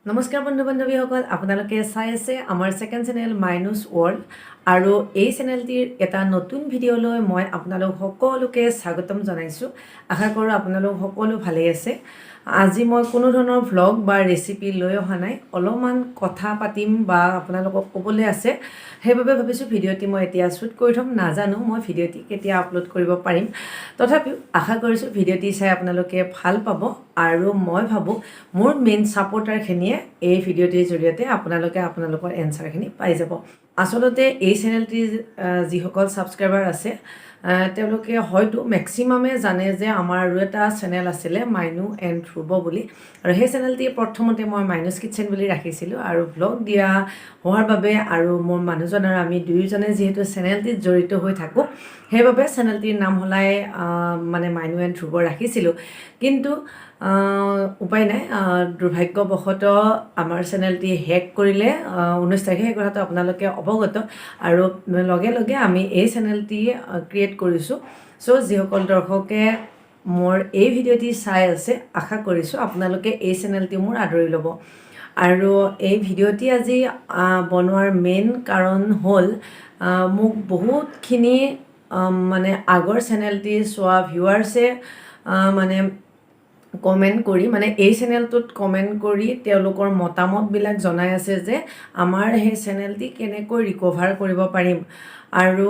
নমস্কাৰ বন্ধু বান্ধৱীসকল, আপোনালোকে চাই আছে আমাৰ ছেকেণ্ড চেনেল মাইনুছ ৱৰ্ল্ড আৰু এই চেনেলটিৰ এটা নতুন ভিডিঅ'লৈ মই আপোনালোক সকলোকে স্বাগতম জনাইছোঁ। আশা কৰোঁ আপোনালোক সকলো ভালেই আছে। আজি মই কোনো ধৰণৰ ভ্লগ বা ৰেচিপি লৈ অহা নাই, অলপমান কথা পাতিম বা আপোনালোকক ক'বলৈ আছে। সেইবাবে ভাবিছোঁ ভিডিঅ'টি মই এতিয়া শ্বুট কৰি থ'ম। নাজানো মই ভিডিঅ'টি কেতিয়া আপলোড কৰিব পাৰিম, তথাপিও আশা কৰিছোঁ ভিডিঅ'টি চাই আপোনালোকে ভাল পাব। আৰু মই ভাবোঁ মোৰ মেইন ছাপোৰ্টাৰখিনিয়ে এই ভিডিঅ'টিৰ জৰিয়তে আপোনালোকৰ এনচাৰখিনি পাই যাব। আচলতে এই চেনেলটিৰ যিসকল ছাবস্ক্ৰাইবাৰ আছে তেওঁলোকে হয়তো মেক্সিমামে জানে যে আমাৰ আৰু এটা চেনেল আছিলে মাইনু এণ্ড ধ্ৰুৱ বুলি, আৰু সেই চেনেলটি প্ৰথমতে মই মাইনুছ কিটচেন বুলি ৰাখিছিলোঁ। আৰু ভ্লগ দিয়া হোৱাৰ বাবে আৰু মোৰ মানুহজন আৰু আমি দুয়োজনে যিহেতু চেনেলটিত জড়িত হৈ থাকোঁ, সেইবাবে চেনেলটিৰ নাম সলাই মানে মাইনু এণ্ড ধ্ৰুৱ ৰাখিছিলোঁ। কিন্তু উপায় নাই, দুৰ্ভাগ্যবশতঃ আমাৰ চেনেলটি হেক কৰিলে 19 তাৰিখে। সেই কথাটো আপোনালোকে অৱগত, আৰু লগে লগে আমি এই চেনেলটি ক্ৰিয়েট কৰিছোঁ। চ' যিসকল দৰ্শকে মোৰ এই ভিডিঅ'টি চাই আছে, আশা কৰিছোঁ আপোনালোকে এই চেনেলটি মোৰ আদৰি ল'ব। আৰু এই ভিডিঅ'টি আজি বনোৱাৰ মেইন কাৰণ হ'ল মোক বহুতখিনি মানে আগৰ চেনেলটি চোৱা ভিউৱাৰ্ছে মানে কমেণ্ট কৰি, মানে এই চেনেলটোত কমেণ্ট কৰি তেওঁলোকৰ মতামতবিলাক জনাই আছে যে আমাৰ সেই চেনেলটি কেনেকৈ ৰিকভাৰ কৰিব পাৰিম। আৰু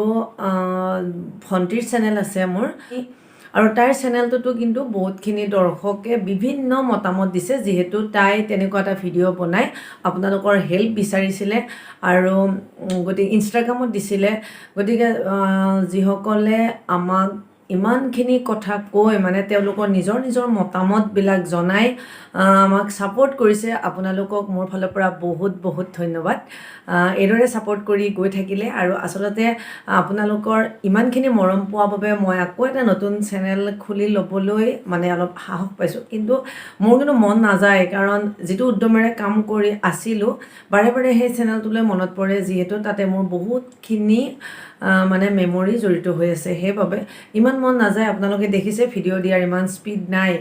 ভণ্টিৰ চেনেল আছে মোৰ, আৰু তাইৰ চেনেলটোতো কিন্তু বহুতখিনি দৰ্শকে বিভিন্ন মতামত দিছে, যিহেতু তাই তেনেকুৱা এটা ভিডিঅ' বনাই আপোনালোকৰ হেল্প বিচাৰিছিলে আৰু গতিকে ইনষ্টাগ্ৰামত দিছিলে। গতিকে যিসকলে আমাক ইমানখিনি কথা কৈ, মানে তেওঁলোকৰ নিজৰ মতামতবিলাক জনাই আমাক ছাপোৰ্ট কৰিছে, আপোনালোকক মোৰ ফালৰ পৰা বহুত বহুত ধন্যবাদ। এইদৰে ছাপোৰ্ট কৰি গৈ থাকিলে, আৰু আচলতে আপোনালোকৰ ইমানখিনি মৰম পোৱা বাবে মই আকৌ এটা নতুন চেনেল খুলি ল'বলৈ মানে অলপ সাহস পাইছোঁ। কিন্তু মোৰ কিন্তু মন নাযায়, কাৰণ যিটো উদ্যমেৰে কাম কৰি আছিলোঁ বাৰে বাৰে সেই চেনেলটোলৈ মনত পৰে, যিহেতু তাতে মোৰ বহুতখিনি মানে মেমৰি জড়িত হৈ আছে। সেইবাবে ইমান মন নাযায়। আপোনালোকে দেখিছে ভিডিঅ' দিয়াৰ ইমান স্পীড নাই,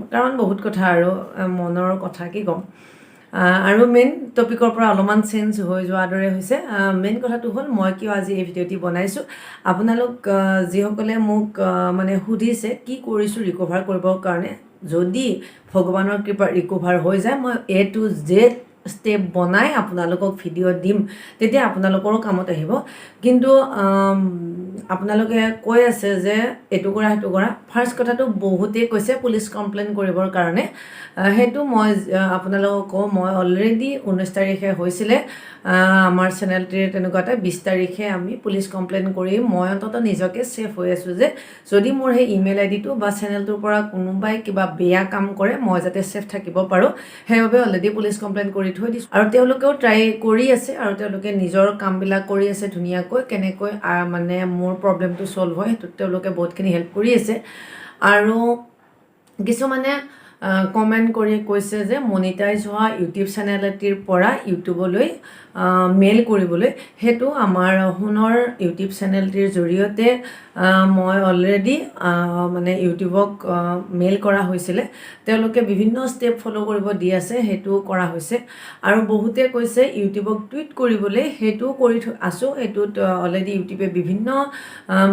কাৰণ বহুত কথা আৰু মনৰ কথা কি ক'ম। আৰু মেইন টপিকৰ পৰা অলপমান চেঞ্জ হৈ যোৱাৰ দৰে হৈছে। মেইন কথাটো হ'ল মই কিয় আজি এই ভিডিঅ'টি বনাইছোঁ। আপোনালোক যিসকলে মোক মানে সুধিছে কি কৰিছোঁ ৰিকভাৰ কৰিবৰ কাৰণে, যদি ভগৱানৰ কৃপাত ৰিকভাৰ হৈ যায়, মই A to Z ষ্টেপ বনাই আপোনালোকক ভিডিঅ' দিম, তেতিয়া আপোনালোকৰো কামত আহিব। কিন্তু আপোনালোকে কৈ আছে যে এইটো কৰা সেইটো কৰা। ফাৰ্ষ্ট কথাটো বহুতেই কৈছে পুলিচ কমপ্লেইন কৰিবৰ কাৰণে। সেইটো মই আপোনালোকক কওঁ, মই অলৰেডি 19 তাৰিখে হৈছিলে আমাৰ চেনেলটিৰ তেনেকুৱা এটা, 20 তাৰিখে আমি পুলিচ কমপ্লেইন কৰি মই অন্ততঃ নিজকে ছেফ হৈ আছোঁ যে যদি মোৰ সেই ইমেইল আইডিটো বা চেনেলটোৰ পৰা কোনোবাই কিবা বেয়া কাম কৰে, মই যাতে ছেফ থাকিব পাৰোঁ, সেইবাবে অলৰেডি পুলিচ কমপ্লেইন কৰি থৈ দিছোঁ। আৰু তেওঁলোকেও ট্ৰাই কৰি আছে, আৰু তেওঁলোকে নিজৰ কামবিলাক কৰি আছে ধুনীয়াকৈ। কেনেকৈ মানে মোৰ প্ৰব্লেমটো ছল্ভ হয় সেইটোত তেওঁলোকে বহুতখিনি হেল্প কৰি আছে। আৰু কিছুমানে কমেণ্ট কৰি কৈছে যে মনিটাইজ হোৱা ইউটিউব চেনেল এটিৰ পৰা ইউটিউবলৈ মেইল কৰিবলৈ। সেইটো আমাৰ সোণৰ ইউটিউব চেনেলটিৰ জৰিয়তে মই অলৰেডি মানে ইউটিউবক মেইল কৰা হৈছিলে। তেওঁলোকে বিভিন্ন ষ্টেপ ফ'ল' কৰিব দি আছে, সেইটো কৰা হৈছে। আৰু বহুতে কৈছে ইউটিউবক টুইট কৰিবলৈ, সেইটোও কৰি আছোঁ। এইটোত অলৰেডি ইউটিউবে বিভিন্ন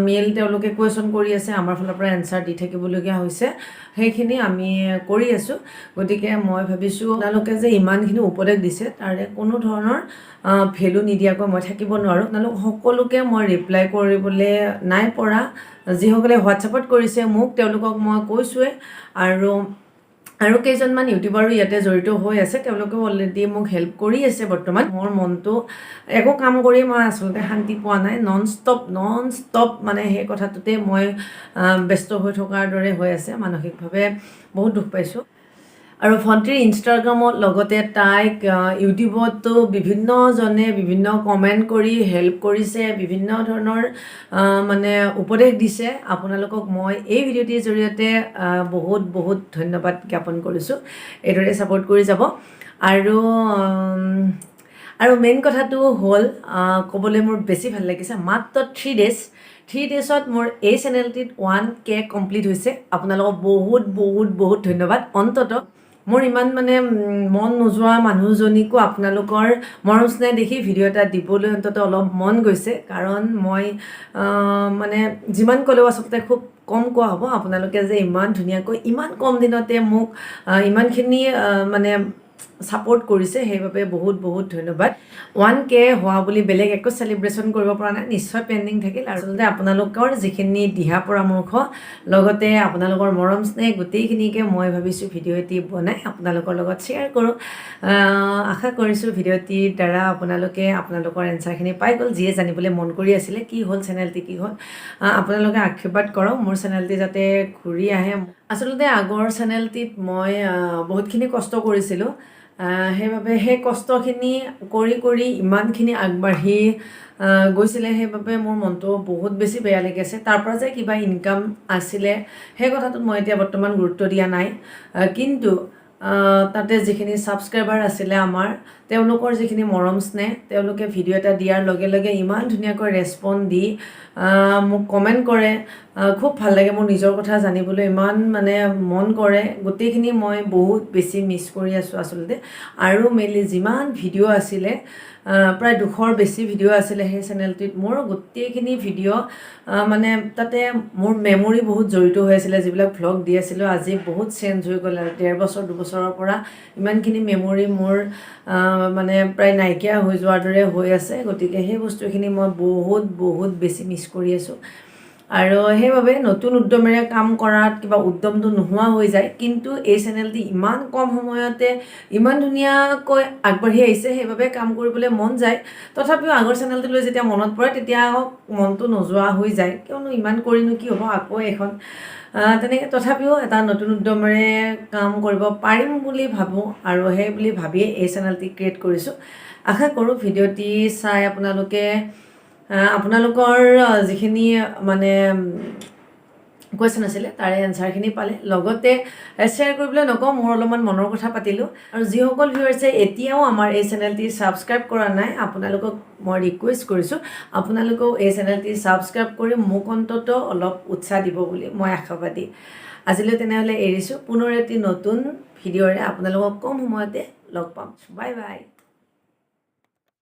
মেইল তেওঁলোকে কুৱেশ্যন কৰি আছে, আমাৰ ফালৰ পৰা এনচাৰ দি থাকিবলগীয়া হৈছে। সেইখিনি আমি কৰি আছোঁ। গতিকে মই ভাবিছোঁ আপোনালোকে যে ইমানখিনি উপদেশ দিছে, তাৰে কোনো ধৰণৰ ভেলু নিদিয়াকৈ মই থাকিব নোৱাৰোঁ। আপোনালোক সকলোকে মই ৰিপ্লাই কৰিবলৈ নাই পৰা। যিসকলে হোৱাটছএপত কৰিছে মোক, তেওঁলোকক মই কৈছোঁৱে। আৰু কেইজনমান ইউটিউবাৰো ইয়াতে জড়িত হৈ আছে, তেওঁলোকেও অলৰেডি মোক হেল্প কৰি আছে। বৰ্তমান মোৰ মনটো একো কাম কৰি মই আচলতে শান্তি পোৱা নাই। নন ষ্টপ মানে সেই কথাটোতে মই ব্যস্ত হৈ থকাৰ দৰে হৈ আছে। মানসিকভাৱে বহুত দুখ পাইছোঁ। আৰু ভণ্টিৰ ইনষ্টাগ্ৰামত লগতে তাইক ইউটিউবতো বিভিন্নজনে বিভিন্ন কমেণ্ট কৰি হেল্প কৰিছে, বিভিন্ন ধৰণৰ মানে উপদেশ দিছে। আপোনালোকক মই এই ভিডিঅ'টিৰ জৰিয়তে বহুত বহুত ধন্যবাদ জ্ঞাপন কৰিছোঁ। এইদৰে ছাপোৰ্ট কৰি যাব। আৰু মেইন কথাটো হ'ল ক'বলৈ মোৰ বেছি ভাল লাগিছে, মাত্ৰ 3 ডেজত মোৰ এই চেনেলটিত 1K কমপ্লিট হৈছে। আপোনালোকক বহুত বহুত বহুত ধন্যবাদ। অন্ততঃ মোৰ ইমান মানে মন নোযোৱা মানুহজনীকো আপোনালোকৰ মৰম স্নেহ দেখি ভিডিঅ' এটা দিবলৈ অন্তত অলপ মন গৈছে কাৰণ মই মানে যিমান ক'লেও আচলতে খুব কম কোৱা হ'ব আপোনালোকে যে ইমান ধুনীয়াকৈ ইমান কম দিনতে মোক ইমানখিনি মানে ছাপোৰ্ট কৰিছে সেইবাবে বহুত বহুত ধন্যবাদ 1K হোৱা বুলি বেলেগ একো চেলিব্ৰেশ্যন কৰিব পৰা নাই নিশ্চয় পেণ্ডিং থাকিল আৰু আচলতে আপোনালোকৰ যিখিনি দিহা পৰামৰ্শ লগতে আপোনালোকৰ মৰম স্নেহ গোটেইখিনিকে মই ভাবিছোঁ ভিডিঅ' এটি বনাই আপোনালোকৰ লগত শ্বেয়াৰ কৰোঁ আশা কৰিছোঁ ভিডিঅ'টিৰ দ্বাৰা আপোনালোকে আপোনালোকৰ এনচাৰখিনি পাই গ'ল যিয়ে জানিবলৈ মন কৰি আছিলে কি হ'ল চেনেলটি কি হ'ল আপোনালোকে আশীৰ্বাদ কৰক মোৰ চেনেলটি যাতে ঘূৰি আহে আচলতে আগৰ চেনেলটিত মই বহুতখিনি কষ্ট কৰিছিলোঁ সেইবাবে সেই কষ্টখিনি কৰি কৰি ইমানখিনি আগবাঢ়ি গৈছিলে সেইবাবে মোৰ মনটো বহুত বেছি বেয়া লাগি আছে তাৰ পৰা যে কিবা ইনকাম আছিলে সেই কথাটোত মই এতিয়া বৰ্তমান গুৰুত্ব দিয়া নাই কিন্তু তাতে যিখিনি ছাবস্ক্ৰাইবাৰ আছিলে আমাৰ তেওঁলোকৰ যিখিনি মৰম স্নেহ তেওঁলোকে ভিডিঅ' এটা দিয়াৰ লগে লগে ইমান ধুনীয়াকৈ ৰেছপন্দ দি মোক কমেণ্ট কৰে খুব ভাল লাগে মোৰ নিজৰ কথা জানিবলৈ ইমান মানে মন কৰে গোটেইখিনি মই বহুত বেছি মিছ কৰি আছোঁ আচলতে আৰু মেইনলি যিমান ভিডিঅ' আছিলে প্ৰায় 200ৰ বেছি ভিডিঅ' আছিলে সেই চেনেলটোত মোৰ গোটেইখিনি ভিডিঅ' মানে তাতে মোৰ মেমৰি বহুত জড়িত হৈ আছিলে যিবিলাক ভ্লগ দি আছিলোঁ আজি বহুত চেঞ্জ হৈ গ'ল আৰু 1.5 বছৰ 2 বছৰৰ পৰা ইমানখিনি মেমৰি মোৰ মানে প্ৰায় নাইকিয়া হৈ যোৱাৰ দৰে হৈ আছে গতিকে সেই বস্তুখিনি মই বহুত বেছি মিছ কৰি আছোঁ আৰু সেইবাবে নতুন উদ্যমেৰে কাম কৰাত কিবা উদ্যমটো নোহোৱা হৈ যায় কিন্তু এই চেনেলটি ইমান কম সময়তে ইমান ধুনীয়াকৈ আগবাঢ়ি আহিছে সেইবাবে কাম কৰিবলৈ মন যায় তথাপিও আগৰ চেনেলটোলৈ যেতিয়া মনত পৰে তেতিয়া মনটো নোযোৱা হৈ যায় কিয়নো ইমান কৰিনো কি হ'ব আকৌ এখন তেনেকৈ তথাপিও এটা নতুন উদ্যমেৰে কাম কৰিব পাৰিম বুলি ভাবোঁ আৰু সেই বুলি ভাবিয়ে এই চেনেলটি ক্ৰিয়েট কৰিছোঁ আশা কৰোঁ ভিডিঅ'টি চাই আপোনালোকৰ যিখিনি মানে কুৱেশ্যন আছিলে তাৰে এনচাৰখিনি পালে লগতে শ্বেয়াৰ কৰিবলৈ নকওঁ মোৰ অলপমান মনৰ কথা পাতিলোঁ আৰু যিসকল ভিউৱাৰ্ছে এতিয়াও আমাৰ এই চেনেলটি ছাবস্ক্ৰাইব কৰা নাই আপোনালোকক মই ৰিকুৱেষ্ট কৰিছোঁ আপোনালোকেও এই চেনেলটি ছাবস্ক্ৰাইব কৰি মোক অন্তত অলপ উৎসাহ দিব বুলি মই আশাবাদী আজিলৈ তেনেহ'লে এৰিছোঁ পুনৰ এটি নতুন ভিডিঅ'ৰে আপোনালোকক কম সময়তে লগ পাম বাই বাই